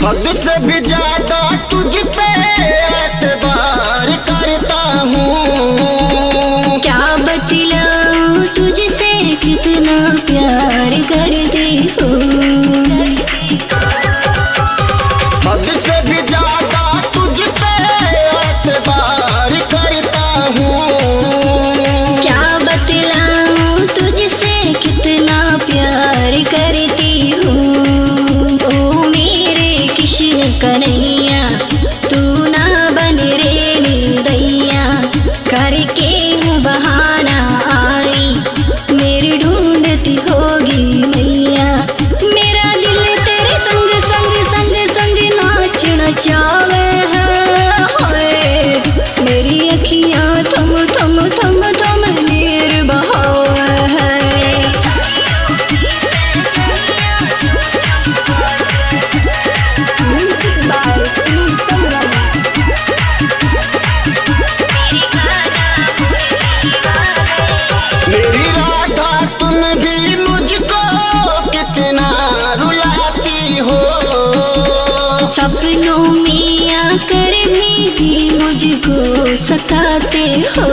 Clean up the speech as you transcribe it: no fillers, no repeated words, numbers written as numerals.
हद से भी ज्यादा तुझ पे एतबार करता हूँ। क्या बतलाऊं तुझसे कितना प्यार करती हूँ। हद से भी ज्यादा तुझ पे एतबार करता हूँ। क्या बतलाऊं तुझसे कितना प्यार करती हूँ। ओ मेरे किशन कन्हैया तू ना बन रे निर्दयिया, करके हूँ बहाना आई मेरी ढूंढती होगी मैया। मेरा दिल तेरे संग संग संग संग नाच नचावे है। हाय मेरी अखियाँ थम थम थम थम नीर बहावे है। मेरी राधा तुम भी मुझको कितना रुलाती हो। सपनों में आकर भी मुझको सताते हो।